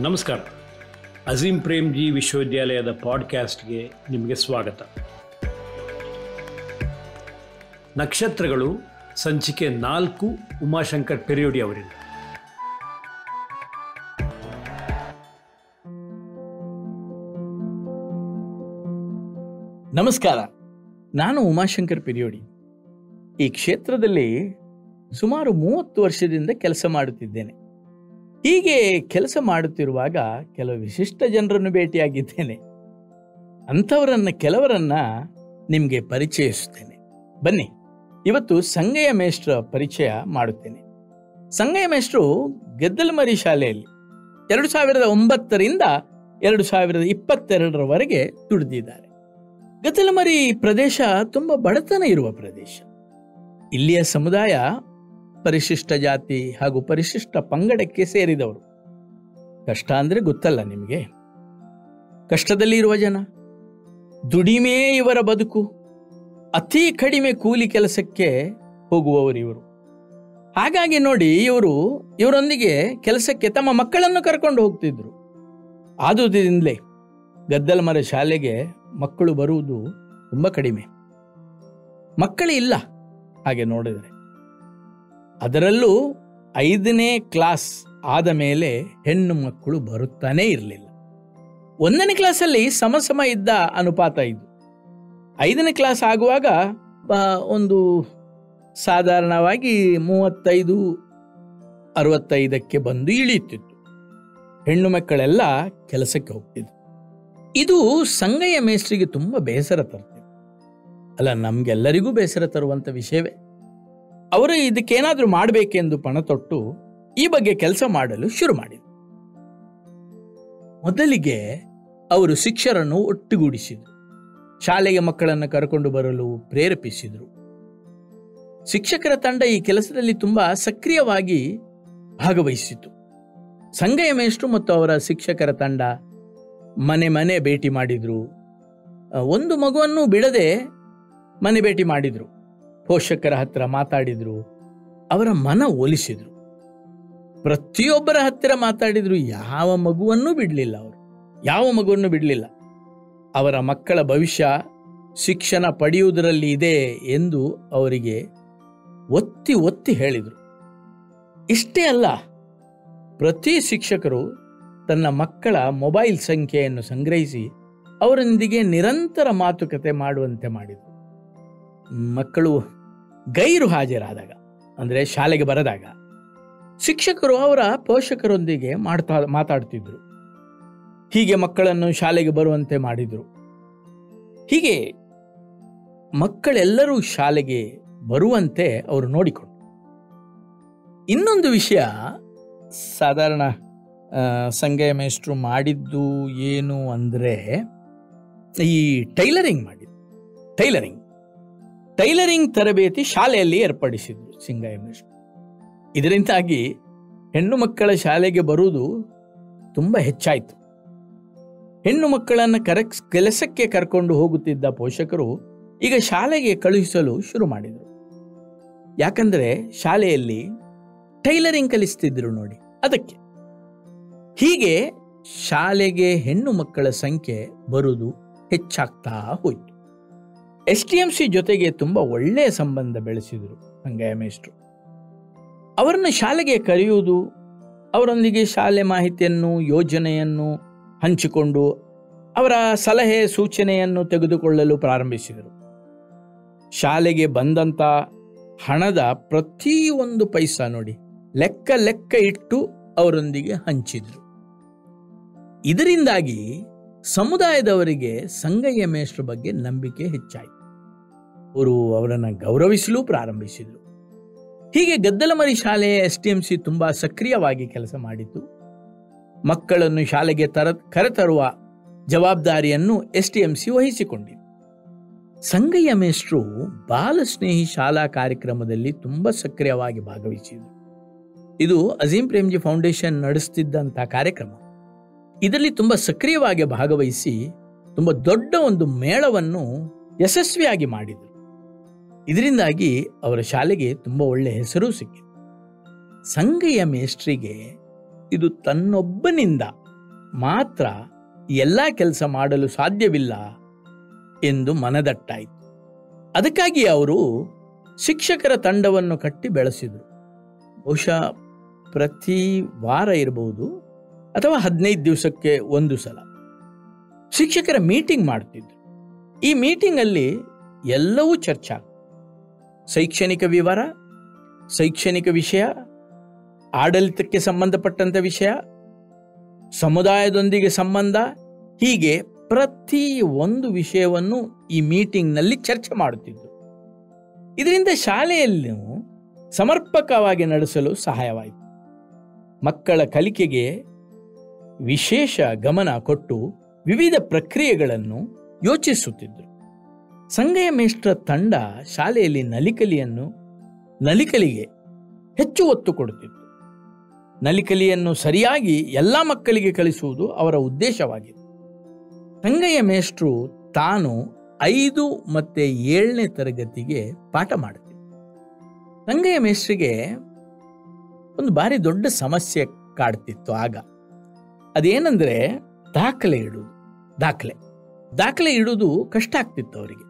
ನಮಸ್ಕಾರ. ಅಜೀಂ ಪ್ರೇಮ್ಜಿ ವಿಶ್ವವಿದ್ಯಾಲಯದ ಪಾಡ್ಕ್ಯಾಸ್ಟ್ಗೆ ನಿಮಗೆ ಸ್ವಾಗತ. ನಕ್ಷತ್ರಗಳು ಸಂಚಿಕೆ 4 ಉಮಾಶಂಕರ್ ಪೆರಿಯೋಡಿ ಅವರಿಂದ. ನಮಸ್ಕಾರ, ನಾನು ಉಮಾಶಂಕರ್ ಪೆರಿಯೋಡಿ. ಈ ಕ್ಷೇತ್ರದಲ್ಲಿ ಸುಮಾರು 30 ವರ್ಷದಿಂದ ಕೆಲಸ ಮಾಡುತ್ತಿದ್ದೇನೆ. ಹೀಗೆ ಕೆಲಸ ಮಾಡುತ್ತಿರುವಾಗ ಕೆಲವು ವಿಶಿಷ್ಟ ಜನರನ್ನು ಭೇಟಿಯಾಗಿದ್ದೇನೆ. ಕೆಲವರನ್ನ ನಿಮಗೆ ಪರಿಚಯಿಸುತ್ತೇನೆ. ಬನ್ನಿ, ಇವತ್ತು ಸಂಗಯ್ಯ ಮೇಷ್ಟ್ರ ಪರಿಚಯ ಮಾಡುತ್ತೇನೆ. ಸಂಗಯ್ಯ ಮೇಷ್ಟ್ರು ಗೆದ್ದಲಮರಿ ಶಾಲೆಯಲ್ಲಿ 2009ರಿಂದ 2022ರವರೆಗೆ ದುಡಿದಿದ್ದಾರೆ. ಗೆದ್ದಲಮರಿ ಪ್ರದೇಶ ತುಂಬ ಬಡತನ ಇರುವ ಪ್ರದೇಶ. ಇಲ್ಲಿಯ ಸಮುದಾಯ ಪರಿಶಿಷ್ಟ ಜಾತಿ ಹಾಗೂ ಪರಿಶಿಷ್ಟ ಪಂಗಡಕ್ಕೆ ಸೇರಿದವರು. ಕಷ್ಟ ಅಂದರೆ ಗೊತ್ತಲ್ಲ ನಿಮಗೆ. ಕಷ್ಟದಲ್ಲಿ ಇರುವ ಜನ, ದುಡಿಮೆ ಇವರ ಬದುಕು. ಅತಿ ಕಡಿಮೆ ಕೂಲಿ ಕೆಲಸಕ್ಕೆ ಹೋಗುವವರು ಇವರು. ಹಾಗಾಗಿ ನೋಡಿ, ಇವರೊಂದಿಗೆ ಕೆಲಸಕ್ಕೆ ತಮ್ಮ ಮಕ್ಕಳನ್ನು ಕರ್ಕೊಂಡು ಹೋಗ್ತಿದ್ರು. ಆದುದರಿಂದಲೇ ಗೆದ್ದಲಮರಿ ಶಾಲೆಗೆ ಮಕ್ಕಳು ಬರುವುದು ತುಂಬ ಕಡಿಮೆ. ಮಕ್ಕಳು ಇಲ್ಲ ಹಾಗೆ ನೋಡಿದರೆ. ಅದರಲ್ಲೂ 5ನೇ ಕ್ಲಾಸ್ ಆದ ಮೇಲೆ ಹೆಣ್ಣು ಮಕ್ಕಳು ಬರುತ್ತಾನೇ ಇರಲಿಲ್ಲ. 1ನೇ ಕ್ಲಾಸಲ್ಲಿ ಸಮ ಇದ್ದ ಅನುಪಾತ ಇದು. 5ನೇ ಕ್ಲಾಸ್ ಆಗುವಾಗ ಒಂದು ಸಾಧಾರಣವಾಗಿ 35-65ಕ್ಕೆ ಬಂದು ಇಳಿಯುತ್ತಿತ್ತು. ಹೆಣ್ಣು ಮಕ್ಕಳೆಲ್ಲ ಕೆಲಸಕ್ಕೆ ಹೋಗ್ತಿದ್ರು. ಇದು ಸಂಗಯ್ಯ ಮೇಷ್ಟ್ರಿಗೆ ತುಂಬ ಬೇಸರ ತರ್ತಿತ್ತು. ಅಲ್ಲ, ನಮಗೆಲ್ಲರಿಗೂ ಬೇಸರ ತರುವಂಥ ವಿಷಯವೇ. ಅವರು ಇದಕ್ಕೇನಾದರೂ ಮಾಡಬೇಕೆಂದು ಪಣ ತೊಟ್ಟು ಈ ಬಗ್ಗೆ ಕೆಲಸ ಮಾಡಲು ಶುರು ಮಾಡಿದರು. ಮೊದಲಿಗೆ ಅವರು ಶಿಕ್ಷಕರನ್ನು ಒಟ್ಟುಗೂಡಿಸಿದರು. ಶಾಲೆಗೆ ಮಕ್ಕಳನ್ನು ಕರ್ಕೊಂಡು ಬರಲು ಪ್ರೇರೇಪಿಸಿದರು. ಶಿಕ್ಷಕರ ತಂಡ ಈ ಕೆಲಸದಲ್ಲಿ ತುಂಬ ಸಕ್ರಿಯವಾಗಿ ಭಾಗವಹಿಸಿತು. ಸಂಗಯ್ಯ ಮೇಷ್ಟ್ರು ಮತ್ತು ಅವರ ಶಿಕ್ಷಕರ ತಂಡ ಮನೆ ಭೇಟಿ ಮಾಡಿದರು. ಒಂದು ಮಗುವನ್ನು ಬಿಡದೆ ಮನೆ ಭೇಟಿ ಮಾಡಿದರು. ಪೋಷಕರ ಹತ್ತಿರ ಮಾತಾಡಿದ್ರು. ಅವರ ಮನ ಒಲಿಸಿದ್ರು. ಪ್ರತಿಯೊಬ್ಬರ ಹತ್ತಿರ ಮಾತಾಡಿದ್ರು. ಯಾವ ಮಗುವನ್ನು ಬಿಡಲಿಲ್ಲ. ಅವರ ಮಕ್ಕಳ ಭವಿಷ್ಯ ಶಿಕ್ಷಣ ಪಡೆಯುವುದರಲ್ಲಿ ಇದೆ ಎಂದು ಅವರಿಗೆ ಒತ್ತಿ ಹೇಳಿದರು. ಇಷ್ಟೇ ಅಲ್ಲ, ಪ್ರತಿ ಶಿಕ್ಷಕರು ತನ್ನ ಮಕ್ಕಳ ಮೊಬೈಲ್ ಸಂಖ್ಯೆಯನ್ನು ಸಂಗ್ರಹಿಸಿ ಅವರೊಂದಿಗೆ ನಿರಂತರ ಮಾತುಕತೆ ಮಾಡುವಂತೆ ಮಾಡಿದರು. ಮಕ್ಕಳು ಗೈರು ಹಾಜರಾದಾಗ, ಅಂದರೆ ಶಾಲೆಗೆ ಬರದಾಗ, ಶಿಕ್ಷಕರು ಅವರ ಪೋಷಕರೊಂದಿಗೆ ಮಾತಾಡ್ತಿದ್ರು. ಹೀಗೆ ಮಕ್ಕಳನ್ನು ಶಾಲೆಗೆ ಬರುವಂತೆ ಮಾಡಿದರು. ಹೀಗೆ ಮಕ್ಕಳೆಲ್ಲರೂ ಶಾಲೆಗೆ ಬರುವಂತೆ ಅವರು ನೋಡಿಕೊಂಡರು. ಇನ್ನೊಂದು ವಿಷಯ, ಸಾಧಾರಣ ಸಂಗಯ್ಯ ಮೇಷ್ಟ್ರು ಮಾಡಿದ್ದು ಏನು ಅಂದರೆ ಈ ಟೈಲರಿಂಗ್ ತರಬೇತಿ ಶಾಲೆಯಲ್ಲಿ ಏರ್ಪಡಿಸಿದ್ರು ಸಂಗಯ್ಯ ಮೇಷ್ಟ್ರು. ಇದರಿಂದಾಗಿ ಹೆಣ್ಣು ಮಕ್ಕಳ ಶಾಲೆಗೆ ಬರುವುದು ತುಂಬ ಹೆಚ್ಚಾಯಿತು. ಹೆಣ್ಣು ಮಕ್ಕಳನ್ನು ಕೆಲಸಕ್ಕೆ ಕರ್ಕೊಂಡು ಹೋಗುತ್ತಿದ್ದ ಪೋಷಕರು ಈಗ ಶಾಲೆಗೆ ಕಳುಹಿಸಲು ಶುರು ಮಾಡಿದರು. ಯಾಕಂದರೆ ಶಾಲೆಯಲ್ಲಿ ಟೈಲರಿಂಗ್ ಕಲಿಸ್ತಿದ್ರು ನೋಡಿ, ಅದಕ್ಕೆ. ಹೀಗೆ ಶಾಲೆಗೆ ಹೆಣ್ಣು ಮಕ್ಕಳ ಸಂಖ್ಯೆ ಬರುವುದು ಹೆಚ್ಚಾಗ್ತಾ ಹೋಯಿತು. STMC ಜೊತೆಗೆ ತುಂಬ ಒಳ್ಳೆಯ ಸಂಬಂಧ ಬೆಳೆಸಿದರು ಸಂಗಯ್ಯ ಮೇಷ್ಟ್ರು. ಅವರನ್ನು ಶಾಲೆಗೆ ಕರೆಯುವುದು, ಅವರೊಂದಿಗೆ ಶಾಲೆ ಮಾಹಿತಿಯನ್ನು, ಯೋಜನೆಯನ್ನು ಹಂಚಿಕೊಂಡು ಅವರ ಸಲಹೆ ಸೂಚನೆಯನ್ನು ತೆಗೆದುಕೊಳ್ಳಲು ಪ್ರಾರಂಭಿಸಿದರು. ಶಾಲೆಗೆ ಬಂದಂಥ ಹಣದ ಪ್ರತಿಯೊಂದು ಪೈಸಾ ನೋಡಿ ಲೆಕ್ಕ ಇಟ್ಟು ಅವರೊಂದಿಗೆ ಹಂಚಿದರು. ಇದರಿಂದಾಗಿ ಸಮುದಾಯದವರಿಗೆ ಸಂಗಯ್ಯ ಮೇಷ್ಟ್ರ ಬಗ್ಗೆ ನಂಬಿಕೆ ಹೆಚ್ಚಾಯಿತು. ಅವರು ಅವರನ್ನು ಗೌರವಿಸಲು ಪ್ರಾರಂಭಿಸಿದರು. ಹೀಗೆ ಗೆದ್ದಲಮರಿ ಶಾಲೆಯ STMC ತುಂಬ ಸಕ್ರಿಯವಾಗಿ ಕೆಲಸ ಮಾಡಿತು. ಮಕ್ಕಳನ್ನು ಶಾಲೆಗೆ ಕರೆತರುವ ಜವಾಬ್ದಾರಿಯನ್ನು STMC ವಹಿಸಿಕೊಂಡಿತು. ಸಂಗಯ್ಯ ಮೇಷ್ಟ್ರು ಬಾಲ ಸ್ನೇಹಿ ಶಾಲಾ ಕಾರ್ಯಕ್ರಮದಲ್ಲಿ ತುಂಬ ಸಕ್ರಿಯವಾಗಿ ಭಾಗವಹಿಸಿದರು. ಇದು ಅಜೀಂ ಪ್ರೇಮ್ಜಿ ಫೌಂಡೇಶನ್ ನಡೆಸುತ್ತಿದ್ದಂಥ ಕಾರ್ಯಕ್ರಮ. ಇದರಲ್ಲಿ ತುಂಬ ಸಕ್ರಿಯವಾಗಿ ಭಾಗವಹಿಸಿ ತುಂಬ ದೊಡ್ಡ ಒಂದು ಮೇಳವನ್ನು ಯಶಸ್ವಿಯಾಗಿ ಮಾಡಿದರು. ಇದರಿಂದಾಗಿ ಅವರ ಶಾಲೆಗೆ ತುಂಬ ಒಳ್ಳೆಯ ಹೆಸರು ಸಿಕ್ಕಿತು. ಸಂಗಯ್ಯ ಮೇಷ್ಟ್ರಿಗೆ ಇದು ತನ್ನೊಬ್ಬನಿಂದ ಮಾತ್ರ ಎಲ್ಲ ಕೆಲಸ ಮಾಡಲು ಸಾಧ್ಯವಿಲ್ಲ ಎಂದು ಮನದಟ್ಟಾಯಿತು. ಅದಕ್ಕಾಗಿ ಅವರು ಶಿಕ್ಷಕರ ತಂಡವನ್ನು ಕಟ್ಟಿ ಬೆಳೆಸಿದರು. ಬಹುಶಃ ಪ್ರತಿ ವಾರ ಇರಬಹುದು ಅಥವಾ 15 ದಿವಸಕ್ಕೆ ಒಂದು ಸಲ ಶಿಕ್ಷಕರ ಮೀಟಿಂಗ್ ಮಾಡ್ತಿದ್ರು. ಈ ಮೀಟಿಂಗಲ್ಲಿ ಎಲ್ಲವೂ ಚರ್ಚೆ, ಶೈಕ್ಷಣಿಕ ವಿವರ, ಶೈಕ್ಷಣಿಕ ವಿಷಯ, ಆಡಳಿತಕ್ಕೆ ಸಂಬಂಧಪಟ್ಟಂಥ ವಿಷಯ, ಸಮುದಾಯದೊಂದಿಗೆ ಸಂಬಂಧ, ಹೀಗೆ ಪ್ರತಿ ಒಂದು ವಿಷಯವನ್ನು ಈ ಮೀಟಿಂಗ್ನಲ್ಲಿ ಚರ್ಚೆ ಮಾಡುತ್ತಿದ್ದರು. ಇದರಿಂದ ಶಾಲೆಯನ್ನು ಸಮರ್ಪಕವಾಗಿ ನಡೆಸಲು ಸಹಾಯವಾಯಿತು. ಮಕ್ಕಳ ಕಲಿಕೆಗೆ ವಿಶೇಷ ಗಮನ ಕೊಟ್ಟು ವಿವಿಧ ಪ್ರಕ್ರಿಯೆಗಳನ್ನು ಯೋಚಿಸುತ್ತಿದ್ದರು. ಸಂಗಯ್ಯ ಮೇಷ್ಟ್ರ ತಂಡ ಶಾಲೆಯಲ್ಲಿ ನಲಿಕಲಿಗೆ ಹೆಚ್ಚು ಒತ್ತು ಕೊಡುತ್ತಿತ್ತು. ನಲಿಕಲಿಯನ್ನು ಸರಿಯಾಗಿ ಎಲ್ಲ ಮಕ್ಕಳಿಗೆ ಕಲಿಸುವುದು ಅವರ ಉದ್ದೇಶವಾಗಿತ್ತು. ಸಂಗಯ್ಯ ಮೇಷ್ಟ್ರು ತಾನು 5 ಮತ್ತು 7ನೇ ತರಗತಿಗೆ ಪಾಠ ಮಾಡುತ್ತಿದ್ದರು. ಸಂಗಯ್ಯ ಮೇಷ್ಟ್ರಿಗೆ ಒಂದು ಭಾರಿ ದೊಡ್ಡ ಸಮಸ್ಯೆ ಕಾಡ್ತಿತ್ತು ಆಗ. ಅದೇನೆಂದರೆ ದಾಖಲೆ ಇಡುವುದು ಕಷ್ಟ ಆಗ್ತಿತ್ತು ಅವರಿಗೆ.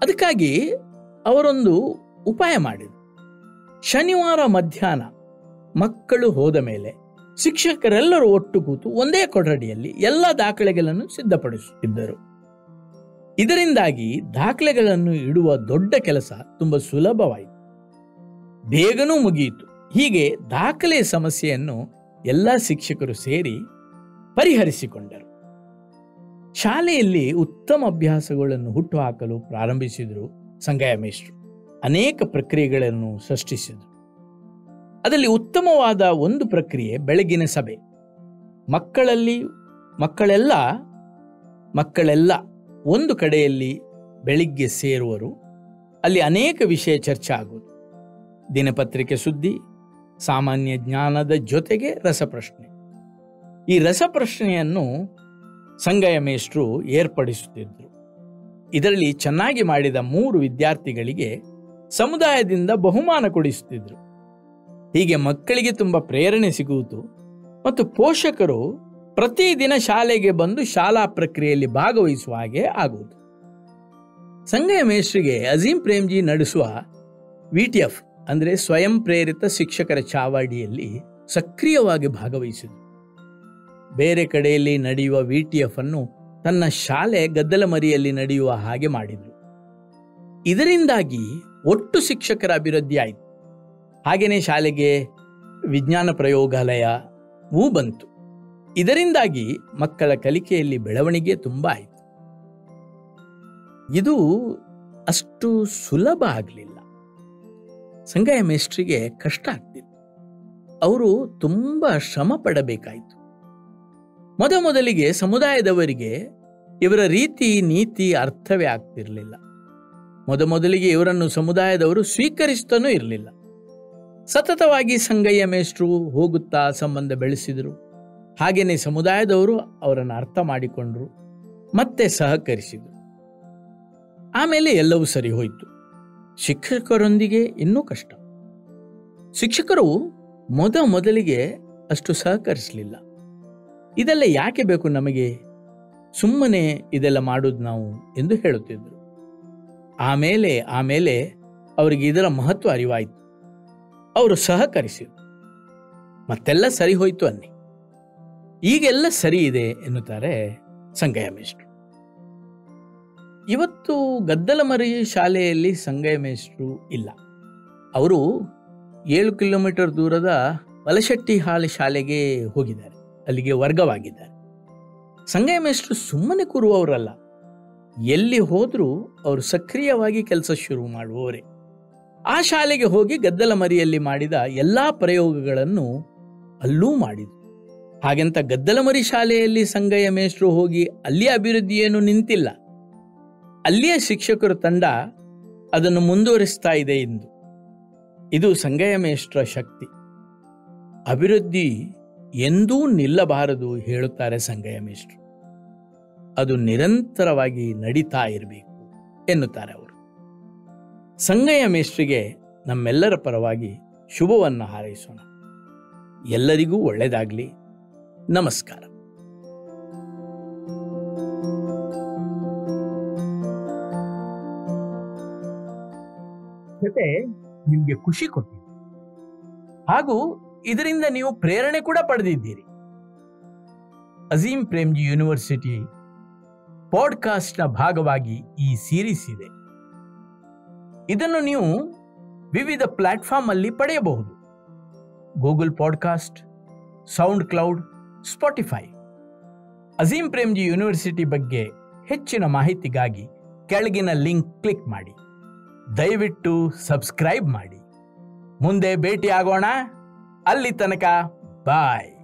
ಅದಕ್ಕಾಗಿ ಅವರೊಂದು ಉಪಾಯ ಮಾಡಿದರು. ಶನಿವಾರ ಮಧ್ಯಾಹ್ನ ಮಕ್ಕಳು ಹೋದ ಮೇಲೆ ಶಿಕ್ಷಕರೆಲ್ಲರೂ ಒಟ್ಟು ಕೂತು ಒಂದೇ ಕೊಠಡಿಯಲ್ಲಿ ಎಲ್ಲ ದಾಖಲೆಗಳನ್ನು ಸಿದ್ಧಪಡಿಸುತ್ತಿದ್ದರು. ಇದರಿಂದಾಗಿ ದಾಖಲೆಗಳನ್ನು ಇಡುವ ದೊಡ್ಡ ಕೆಲಸ ತುಂಬ ಸುಲಭವಾಯಿತು, ಬೇಗನೂ ಮುಗಿಯಿತು. ಹೀಗೆ ದಾಖಲೆಯ ಸಮಸ್ಯೆಯನ್ನು ಎಲ್ಲ ಶಿಕ್ಷಕರು ಸೇರಿ ಪರಿಹರಿಸಿಕೊಂಡರು. ಶಾಲೆಯಲ್ಲಿ ಉತ್ತಮ ಅಭ್ಯಾಸಗಳನ್ನು ಹುಟ್ಟುಹಾಕಲು ಪ್ರಾರಂಭಿಸಿದರು ಸಂಗಯ್ಯ ಮೇಷ್ಟ್ರು. ಅನೇಕ ಪ್ರಕ್ರಿಯೆಗಳನ್ನು ಸೃಷ್ಟಿಸಿದರು. ಅದರಲ್ಲಿ ಉತ್ತಮವಾದ ಒಂದು ಪ್ರಕ್ರಿಯೆ ಬೆಳಗಿನ ಸಭೆ. ಮಕ್ಕಳೆಲ್ಲ ಒಂದು ಕಡೆಯಲ್ಲಿ ಬೆಳಿಗ್ಗೆ ಸೇರುವರು. ಅಲ್ಲಿ ಅನೇಕ ವಿಷಯ ಚರ್ಚೆ ಆಗುವುದು. ದಿನಪತ್ರಿಕೆ ಸುದ್ದಿ, ಸಾಮಾನ್ಯ ಜ್ಞಾನದ ಜೊತೆಗೆ ರಸಪ್ರಶ್ನೆ. ಈ ರಸಪ್ರಶ್ನೆಯನ್ನು ಸಂಗಯ್ಯ ಮೇಷ್ಟ್ರು ಏರ್ಪಡಿಸುತ್ತಿದ್ದರು. ಇದರಲ್ಲಿ ಚೆನ್ನಾಗಿ ಮಾಡಿದ 3 ವಿದ್ಯಾರ್ಥಿಗಳಿಗೆ ಸಮುದಾಯದಿಂದ ಬಹುಮಾನ ಕೊಡಿಸುತ್ತಿದ್ದರು. ಹೀಗೆ ಮಕ್ಕಳಿಗೆ ತುಂಬ ಪ್ರೇರಣೆ ಸಿಗುವುದು ಮತ್ತು ಪೋಷಕರು ಪ್ರತಿದಿನ ಶಾಲೆಗೆ ಬಂದು ಶಾಲಾ ಪ್ರಕ್ರಿಯೆಯಲ್ಲಿ ಭಾಗವಹಿಸುವ ಹಾಗೆ ಆಗುವುದು. ಸಂಗಯ್ಯ ಮೇಷ್ಟ್ರಿಗೆ ಅಜೀಂ ಪ್ರೇಮ್ಜಿ ನಡೆಸುವ VTF ಅಂದರೆ ಸ್ವಯಂ ಪ್ರೇರಿತ ಶಿಕ್ಷಕರ ಚಾವಡಿಯಲ್ಲಿ ಸಕ್ರಿಯವಾಗಿ ಭಾಗವಹಿಸಿದರು. ಬೇರೆ ಕಡೆಯಲ್ಲಿ ನಡೆಯುವ VTF ಅನ್ನು ತನ್ನ ಶಾಲೆ ಗದ್ದಲಮರಿಯಲ್ಲಿ ನಡೆಯುವ ಹಾಗೆ ಮಾಡಿದರು. ಇದರಿಂದಾಗಿ ಒಟ್ಟು ಶಿಕ್ಷಕರ ಅಭಿವೃದ್ಧಿ ಆಯಿತು. ಹಾಗೆಯೇ ಶಾಲೆಗೆ ವಿಜ್ಞಾನ ಪ್ರಯೋಗಾಲಯವೂ ಬಂತು. ಇದರಿಂದಾಗಿ ಮಕ್ಕಳ ಕಲಿಕೆಯಲ್ಲಿ ಬೆಳವಣಿಗೆ ತುಂಬ ಆಯಿತು. ಇದು ಅಷ್ಟು ಸುಲಭ ಆಗಲಿಲ್ಲ. ಸಂಗಯ್ಯ ಮೇಷ್ಟ್ರಿಗೆ ಕಷ್ಟ ಆಗ್ತಿತ್ತು. ಅವರು ತುಂಬ ಶ್ರಮ ಪಡಬೇಕಾಯಿತು. ಮೊದಲಿಗೆ ಸಮುದಾಯದವರಿಗೆ ಇವರ ರೀತಿ ನೀತಿ ಅರ್ಥವೇ ಆಗ್ತಿರಲಿಲ್ಲ. ಮೊದಲಿಗೆ ಇವರನ್ನು ಸಮುದಾಯದವರು ಸ್ವೀಕರಿಸ್ತಾನೂ ಇರಲಿಲ್ಲ. ಸತತವಾಗಿ ಸಂಗಯ್ಯ ಮೇಷ್ಟ್ರು ಹೋಗುತ್ತಾ ಸಂಬಂಧ ಬೆಳೆಸಿದರು. ಹಾಗೆಯೇ ಸಮುದಾಯದವರು ಅವರನ್ನು ಅರ್ಥ ಮಾಡಿಕೊಂಡರು, ಮತ್ತೆ ಸಹಕರಿಸಿದರು. ಆಮೇಲೆ ಎಲ್ಲವೂ ಸರಿ ಹೋಯಿತು. ಶಿಕ್ಷಕರೊಂದಿಗೆ ಇನ್ನೂ ಕಷ್ಟ. ಶಿಕ್ಷಕರು ಮೊದಲಿಗೆ ಅಷ್ಟು ಸಹಕರಿಸಲಿಲ್ಲ. ಇದೆಲ್ಲ ಯಾಕೆ ಬೇಕು ನಮಗೆ, ಸುಮ್ಮನೆ ಇದೆಲ್ಲ ಮಾಡೋದು ನಾವು ಎಂದು ಹೇಳುತ್ತಿದ್ದರು. ಆಮೇಲೆ ಅವರಿಗೆ ಇದರ ಮಹತ್ವ ಅರಿವಾಯಿತು. ಅವರು ಸಹಕರಿಸಿದರು, ಮತ್ತೆಲ್ಲ ಸರಿ ಹೋಯಿತು ಅನ್ನಿ. ಈಗೆಲ್ಲ ಸರಿ ಇದೆ ಎನ್ನುತ್ತಾರೆ ಸಂಗಯ್ಯ ಮೇಷ್ಟ್ರು. ಇವತ್ತು ಗದ್ದಲಮರಿ ಶಾಲೆಯಲ್ಲಿ ಸಂಗಯ್ಯ ಮೇಷ್ಟ್ರು ಇಲ್ಲ. ಅವರು 7 ಕಿಲೋಮೀಟರ್ ದೂರದ ವಲಶೆಟ್ಟಿಹಾಳು ಶಾಲೆಗೆ ಹೋಗಿದ್ದಾರೆ, ಅಲ್ಲಿಗೆ ವರ್ಗವಾಗಿದ್ದಾರೆ. ಸಂಗಯ್ಯ ಮೇಷ್ಟ್ರು ಸುಮ್ಮನೆ ಕೂರುವವರಲ್ಲ. ಎಲ್ಲಿ ಹೋದರೂ ಅವರು ಸಕ್ರಿಯವಾಗಿ ಕೆಲಸ ಶುರು ಮಾಡುವವರೇ. ಆ ಶಾಲೆಗೆ ಹೋಗಿ ಗದ್ದಲಮರಿಯಲ್ಲಿ ಮಾಡಿದ ಎಲ್ಲ ಪ್ರಯೋಗಗಳನ್ನು ಅಲ್ಲೂ ಮಾಡಿದರು. ಹಾಗೆಂತ ಗದ್ದಲಮರಿ ಶಾಲೆಯಲ್ಲಿ ಸಂಗಯ್ಯ ಮೇಷ್ಟ್ರು ಹೋಗಿ ಅಲ್ಲಿಯ ಅಭಿವೃದ್ಧಿಯೇನು ನಿಂತಿಲ್ಲ. ಅಲ್ಲಿಯ ಶಿಕ್ಷಕರ ತಂಡ ಅದನ್ನು ಮುಂದುವರಿಸ್ತಾ ಇದೆ ಎಂದು. ಇದು ಸಂಗಯ್ಯ ಮೇಷ್ಟ್ರ ಶಕ್ತಿ. ಅಭಿವೃದ್ಧಿ ಎಂದೂ ನಿಲ್ಲಬಾರದು ಹೇಳುತ್ತಾರೆ ಸಂಗಯ್ಯ ಮೇಷ್ಟ್ರು. ಅದು ನಿರಂತರವಾಗಿ ನಡೀತಾ ಇರಬೇಕು ಎನ್ನುತ್ತಾರೆ ಅವರು. ಸಂಗಯ್ಯ ಮೇಷ್ಟ್ರಿಗೆ ನಮ್ಮೆಲ್ಲರ ಪರವಾಗಿ ಶುಭವನ್ನು ಹಾರೈಸೋಣ. ಎಲ್ಲರಿಗೂ ಒಳ್ಳೆಯದಾಗಲಿ. ನಮಸ್ಕಾರ. ಕತೆ ನಿಮ್ಗೆ ಖುಷಿ ಕೊಟ್ಟಿದೆ ಹಾಗೂ ಇದರಿಂದ ನೀವು ಪ್ರೇರಣೆ ಕೂಡ ಪಡೆದಿದ್ದೀರಿ. ಅಜೀಂ ಪ್ರೇಮ್ಜಿ ಯೂನಿವರ್ಸಿಟಿ ಪಾಡ್ಕಾಸ್ಟ್ನ ಭಾಗವಾಗಿ ಈ ಸೀರೀಸ್ ಇದೆ. ಇದನ್ನು ನೀವು ವಿವಿಧ ಪ್ಲಾಟ್ಫಾರ್ಮ್ ಅಲ್ಲಿ ಪಡೆಯಬಹುದು. Google podcast, SoundCloud, Spotify. Azim Premji university ಬಗ್ಗೆ ಹೆಚ್ಚಿನ ಮಾಹಿತಿಗಾಗಿ ಕೆಳಗಿನ ಲಿಂಕ್ ಕ್ಲಿಕ್ ಮಾಡಿ. ದಯವಿಟ್ಟು ಸಬ್ಸ್ಕ್ರೈಬ್ ಮಾಡಿ. ಮುಂದೆ ಭೇಟಿಯಾಗೋಣ. ಅಲ್ಲಿ ತನಕ ಬಾಯ್.